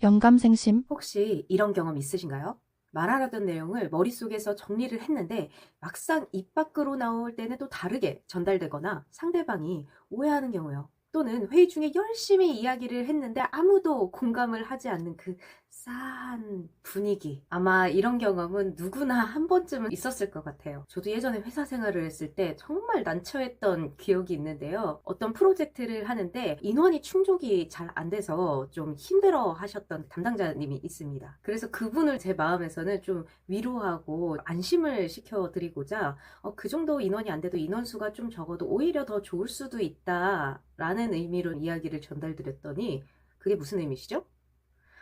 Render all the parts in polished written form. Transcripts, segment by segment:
영감생심. 혹시 이런 경험 있으신가요? 말하려던 내용을 머릿속에서 정리를 했는데 막상 입 밖으로 나올 때는 또 다르게 전달되거나 상대방이 오해하는 경우요. 또는 회의 중에 열심히 이야기를 했는데 아무도 공감을 하지 않는 그 싸한 분위기. 아마 이런 경험은 누구나 한 번쯤은 있었을 것 같아요. 저도 예전에 회사 생활을 했을 때 정말 난처했던 기억이 있는데요. 어떤 프로젝트를 하는데 인원이 충족이 잘 안 돼서 좀 힘들어 하셨던 담당자님이 있습니다. 그래서 그분을 제 마음에서는 좀 위로하고 안심을 시켜드리고자 그 정도 인원이 안 돼도 인원수가 좀 적어도 오히려 더 좋을 수도 있다라는 의미로 이야기를 전달드렸더니 그게 무슨 의미시죠?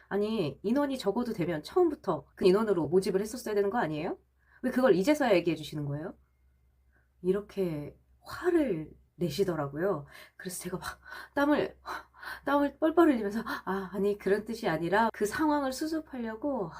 아니, 인원이 적어도 되면 처음부터 그 인원으로 모집을 했었어야 되는 거 아니에요? 왜 그걸 이제서야 얘기해 주시는 거예요? 이렇게 화를 내시더라고요. 그래서 제가 막 땀을 뻘뻘 흘리면서 아니 그런 뜻이 아니라 그 상황을 수습하려고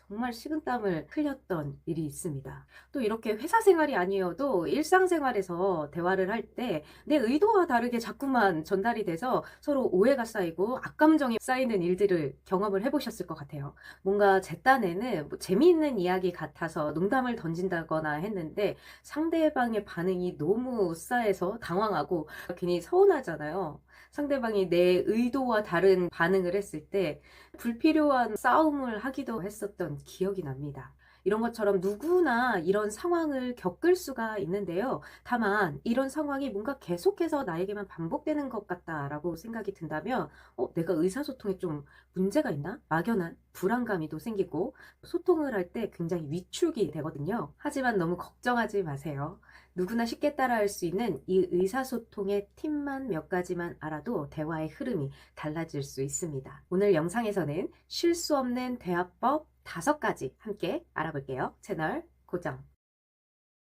정말 식은땀을 흘렸던 일이 있습니다. 또 이렇게 회사 생활이 아니어도 일상생활에서 대화를 할 때 내 의도와 다르게 자꾸만 전달이 돼서 서로 오해가 쌓이고 악감정이 쌓이는 일들을 경험을 해보셨을 것 같아요. 뭔가 제 딴에는 뭐 재미있는 이야기 같아서 농담을 던진다거나 했는데 상대방의 반응이 너무 싸해서 당황하고 괜히 서운하잖아요. 상대방이 내 의도와 다른 반응을 했을 때 불필요한 싸움을 하기도 했었던 기억이 납니다. 이런 것처럼 누구나 이런 상황을 겪을 수가 있는데요. 다만 이런 상황이 뭔가 계속해서 나에게만 반복되는 것 같다라고 생각이 든다면 내가 의사소통에 좀 문제가 있나? 막연한 불안감이 또 생기고 소통을 할 때 굉장히 위축이 되거든요. 하지만 너무 걱정하지 마세요. 누구나 쉽게 따라할 수 있는 이 의사소통의 팁만 몇 가지만 알아도 대화의 흐름이 달라질 수 있습니다. 오늘 영상에서는 쉴 수 없는 대화법 5가지 함께 알아볼게요. 채널 고정.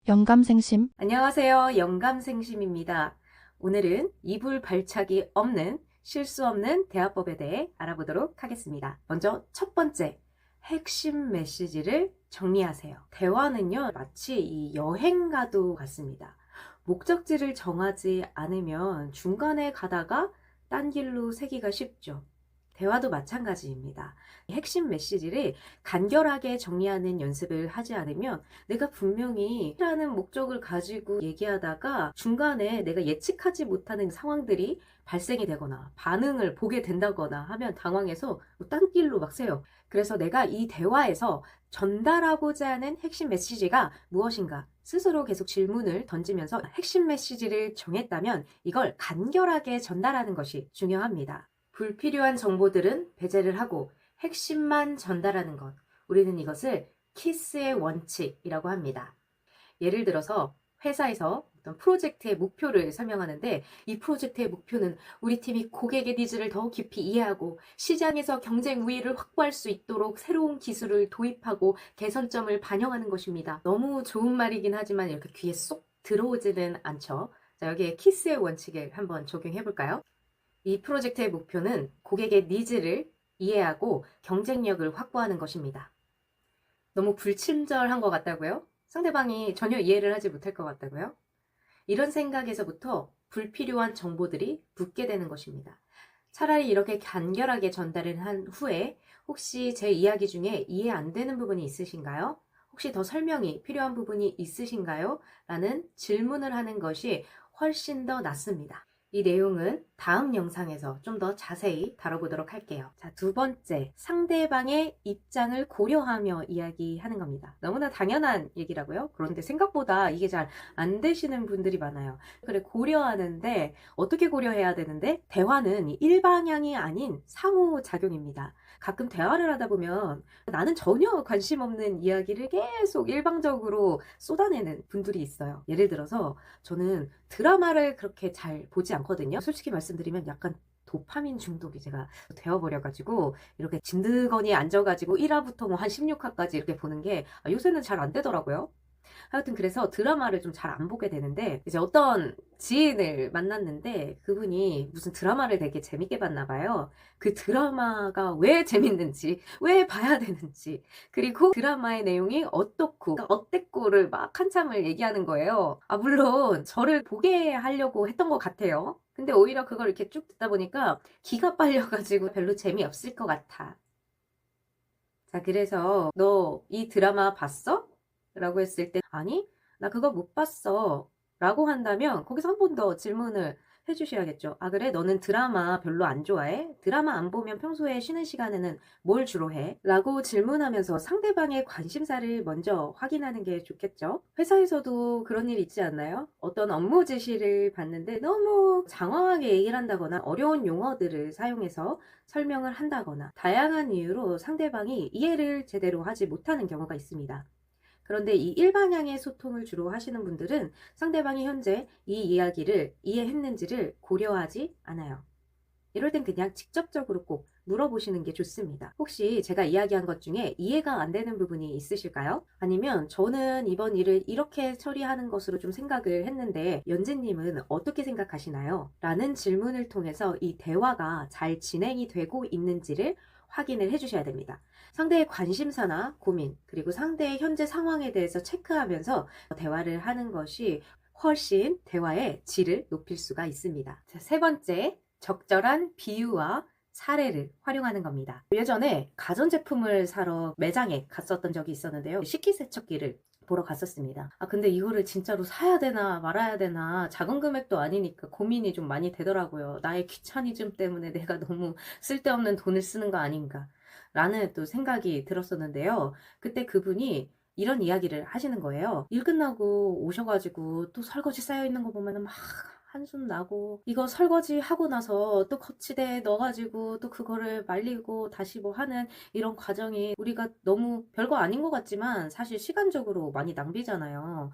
영감생심. 안녕하세요. 영감생심입니다. 오늘은 이불 발차기 없는 실수 없는 대화법에 대해 알아보도록 하겠습니다. 먼저 첫 번째, 핵심 메시지를 정리하세요. 대화는요, 마치 이 여행가도 같습니다. 목적지를 정하지 않으면 중간에 가다가 딴 길로 새기가 쉽죠. 대화도 마찬가지입니다. 핵심 메시지를 간결하게 정리하는 연습을 하지 않으면 내가 분명히 라는 목적을 가지고 얘기하다가 중간에 내가 예측하지 못하는 상황들이 발생이 되거나 반응을 보게 된다거나 하면 당황해서 딴 길로 막 새요. 그래서 내가 이 대화에서 전달하고자 하는 핵심 메시지가 무엇인가 스스로 계속 질문을 던지면서 핵심 메시지를 정했다면 이걸 간결하게 전달하는 것이 중요합니다. 불필요한 정보들은 배제를 하고 핵심만 전달하는 것. 우리는 이것을 키스의 원칙이라고 합니다. 예를 들어서 회사에서 어떤 프로젝트의 목표를 설명하는데 이 프로젝트의 목표는 우리 팀이 고객의 니즈를 더 깊이 이해하고 시장에서 경쟁 우위를 확보할 수 있도록 새로운 기술을 도입하고 개선점을 반영하는 것입니다. 너무 좋은 말이긴 하지만 이렇게 귀에 쏙 들어오지는 않죠. 자, 여기에 키스의 원칙을 한번 적용해 볼까요? 이 프로젝트의 목표는 고객의 니즈를 이해하고 경쟁력을 확보하는 것입니다. 너무 불친절한 것 같다고요? 상대방이 전혀 이해를 하지 못할 것 같다고요? 이런 생각에서부터 불필요한 정보들이 붙게 되는 것입니다. 차라리 이렇게 간결하게 전달을 한 후에 혹시 제 이야기 중에 이해 안 되는 부분이 있으신가요? 혹시 더 설명이 필요한 부분이 있으신가요? 라는 질문을 하는 것이 훨씬 더 낫습니다. 이 내용은 다음 영상에서 좀 더 자세히 다뤄보도록 할게요. 자, 2번째, 상대방의 입장을 고려하며 이야기하는 겁니다. 너무나 당연한 얘기라고요? 그런데 생각보다 이게 잘 안 되시는 분들이 많아요. 그래, 고려하는데 어떻게 고려해야 되는데? 대화는 일방향이 아닌 상호작용입니다. 가끔 대화를 하다 보면 나는 전혀 관심 없는 이야기를 계속 일방적으로 쏟아내는 분들이 있어요. 예를 들어서 저는 드라마를 그렇게 잘 보지 않거든요. 솔직히 말씀드리면 약간 도파민 중독이 제가 되어버려가지고 이렇게 진드거니 앉아가지고 1화부터 뭐 한 16화까지 이렇게 보는 게 요새는 잘 안 되더라고요. 하여튼 그래서 드라마를 좀 잘 안 보게 되는데 이제 어떤 지인을 만났는데 그분이 무슨 드라마를 되게 재밌게 봤나 봐요. 그 드라마가 왜 재밌는지, 왜 봐야 되는지, 그리고 드라마의 내용이 어떻고, 그러니까 어땠고를 막 한참을 얘기하는 거예요. 물론 저를 보게 하려고 했던 것 같아요. 근데 오히려 그걸 이렇게 쭉 듣다 보니까 기가 빨려가지고 별로 재미없을 것 같아. 자, 그래서 너 이 드라마 봤어? 라고 했을 때 아니, 나 그거 못 봤어. 라고 한다면 거기서 한 번 더 질문을 해주셔야겠죠. 아, 그래? 너는 드라마 별로 안 좋아해? 드라마 안 보면 평소에 쉬는 시간에는 뭘 주로 해? 라고 질문하면서 상대방의 관심사를 먼저 확인하는 게 좋겠죠. 회사에서도 그런 일 있지 않나요? 어떤 업무 지시를 받는데 너무 장황하게 얘기를 한다거나 어려운 용어들을 사용해서 설명을 한다거나 다양한 이유로 상대방이 이해를 제대로 하지 못하는 경우가 있습니다. 그런데 이 일방향의 소통을 주로 하시는 분들은 상대방이 현재 이 이야기를 이해했는지를 고려하지 않아요. 이럴 땐 그냥 직접적으로 꼭 물어보시는 게 좋습니다. 혹시 제가 이야기한 것 중에 이해가 안 되는 부분이 있으실까요? 아니면 저는 이번 일을 이렇게 처리하는 것으로 좀 생각을 했는데 연재님은 어떻게 생각하시나요? 라는 질문을 통해서 이 대화가 잘 진행이 되고 있는지를 확인을 해주셔야 됩니다. 상대의 관심사나 고민, 그리고 상대의 현재 상황에 대해서 체크하면서 대화를 하는 것이 훨씬 대화의 질을 높일 수가 있습니다. 자, 세 번째, 적절한 비유와 사례를 활용하는 겁니다. 예전에 가전제품을 사러 매장에 갔었던 적이 있었는데요. 식기세척기를 보러 갔었습니다. 아, 근데 이거를 진짜로 사야 되나 말아야 되나 작은 금액도 아니니까 고민이 좀 많이 되더라고요. 나의 귀차니즘 때문에 내가 너무 쓸데없는 돈을 쓰는 거 아닌가 라는 또 생각이 들었었는데요. 그때 그분이 이런 이야기를 하시는 거예요. 일 끝나고 오셔가지고 또 설거지 쌓여있는 거 보면은 막 한숨 나고 이거 설거지 하고 나서 또 거치대에 넣어가지고 또 그거를 말리고 다시 뭐 하는 이런 과정이 우리가 너무 별거 아닌 것 같지만 사실 시간적으로 많이 낭비잖아요.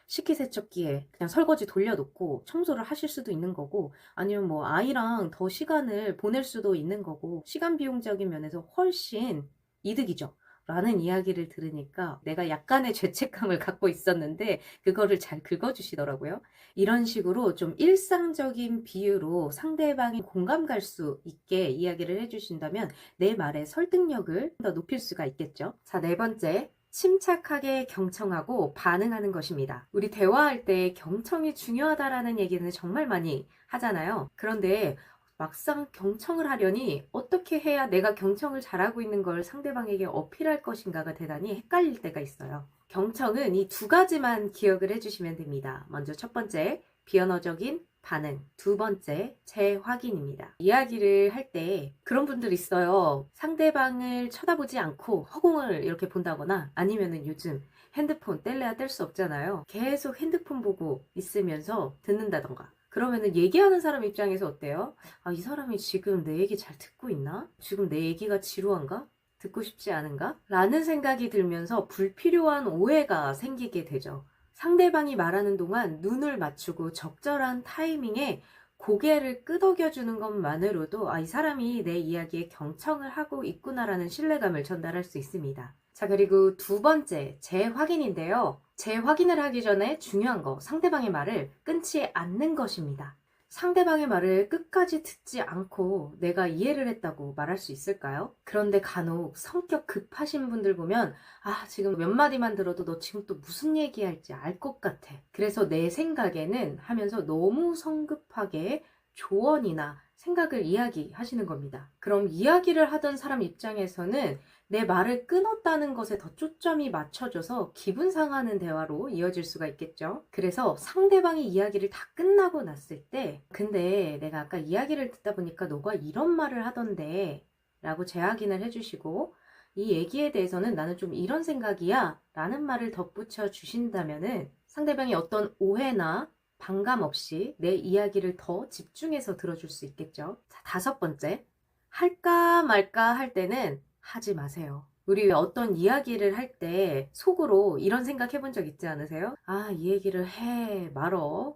식기세척기에 그냥 설거지 돌려놓고 청소를 하실 수도 있는 거고 아니면 뭐 아이랑 더 시간을 보낼 수도 있는 거고 시간 비용적인 면에서 훨씬 이득이죠. 라는 이야기를 들으니까 내가 약간의 죄책감을 갖고 있었는데 그거를 잘 긁어주시더라고요. 이런 식으로 좀 일상적인 비유로 상대방이 공감 갈 수 있게 이야기를 해주신다면 내 말의 설득력을 더 높일 수가 있겠죠. 자, 네 번째. 침착하게 경청하고 반응하는 것입니다. 우리 대화할 때 경청이 중요하다라는 얘기는 정말 많이 하잖아요. 그런데 막상 경청을 하려니 어떻게 해야 내가 경청을 잘하고 있는 걸 상대방에게 어필할 것인가가 대단히 헷갈릴 때가 있어요. 경청은 이 두 가지만 기억을 해주시면 됩니다. 먼저 첫 번째, 비언어적인 반응. 두 번째, 재확인입니다. 이야기를 할 때 그런 분들 있어요. 상대방을 쳐다보지 않고 허공을 이렇게 본다거나 아니면은 요즘 핸드폰 뗄래야 뗄 수 없잖아요. 계속 핸드폰 보고 있으면서 듣는다던가. 그러면은 얘기하는 사람 입장에서 어때요? 아, 이 사람이 지금 내 얘기 잘 듣고 있나? 지금 내 얘기가 지루한가? 듣고 싶지 않은가? 라는 생각이 들면서 불필요한 오해가 생기게 되죠. 상대방이 말하는 동안 눈을 맞추고 적절한 타이밍에 고개를 끄덕여주는 것만으로도 아, 이 사람이 내 이야기에 경청을 하고 있구나라는 신뢰감을 전달할 수 있습니다. 자, 그리고 두 번째, 재확인인데요. 재확인을 하기 전에 중요한 거, 상대방의 말을 끊지 않는 것입니다. 상대방의 말을 끝까지 듣지 않고 내가 이해를 했다고 말할 수 있을까요? 그런데 간혹 성격 급하신 분들 보면 아, 지금 몇 마디만 들어도 너 지금 또 무슨 얘기할지 알 것 같아. 그래서 내 생각에는 하면서 너무 성급하게 조언이나 생각을 이야기하시는 겁니다. 그럼 이야기를 하던 사람 입장에서는 내 말을 끊었다는 것에 더 초점이 맞춰져서 기분 상하는 대화로 이어질 수가 있겠죠. 그래서 상대방이 이야기를 다 끝나고 났을 때 근데 내가 아까 이야기를 듣다 보니까 너가 이런 말을 하던데 라고 재확인을 해주시고 이 얘기에 대해서는 나는 좀 이런 생각이야 라는 말을 덧붙여 주신다면은 상대방이 어떤 오해나 반감 없이 내 이야기를 더 집중해서 들어줄 수 있겠죠. 자, 다섯 번째. 할까 말까 할 때는 하지 마세요. 우리 어떤 이야기를 할 때 속으로 이런 생각 해본 적 있지 않으세요? 아, 이 얘기를 해 말어.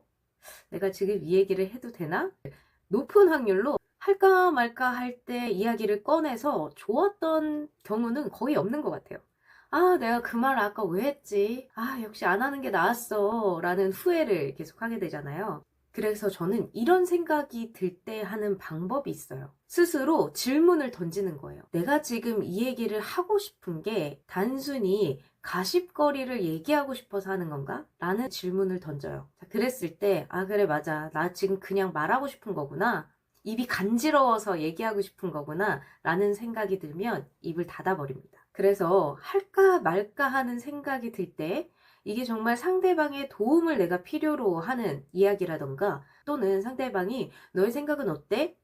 내가 지금 이 얘기를 해도 되나? 높은 확률로 할까 말까 할 때 이야기를 꺼내서 좋았던 경우는 거의 없는 것 같아요. 아, 내가 그 말을 아까 왜 했지? 아, 역시 안 하는 게 나았어. 라는 후회를 계속 하게 되잖아요. 그래서 저는 이런 생각이 들 때 하는 방법이 있어요. 스스로 질문을 던지는 거예요. 내가 지금 이 얘기를 하고 싶은 게 단순히 가십거리를 얘기하고 싶어서 하는 건가? 라는 질문을 던져요. 자, 그랬을 때, 아, 그래, 맞아. 나 지금 그냥 말하고 싶은 거구나. 입이 간지러워서 얘기하고 싶은 거구나. 라는 생각이 들면 입을 닫아버립니다. 그래서 할까 말까 하는 생각이 들 때 이게 정말 상대방의 도움을 내가 필요로 하는 이야기라던가 또는 상대방이 너의 생각은 어때?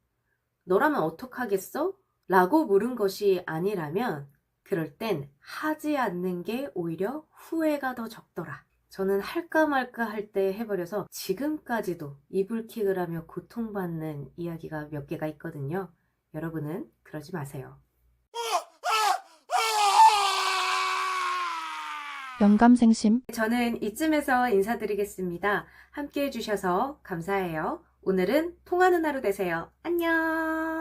너라면 어떡하겠어? 라고 물은 것이 아니라면 그럴 땐 하지 않는 게 오히려 후회가 더 적더라. 저는 할까 말까 할 때 해버려서 지금까지도 이불킥을 하며 고통받는 이야기가 몇 개가 있거든요. 여러분은 그러지 마세요. 영감생심. 저는 이쯤에서 인사드리겠습니다. 함께 해주셔서 감사해요. 오늘은 통하는 하루 되세요. 안녕!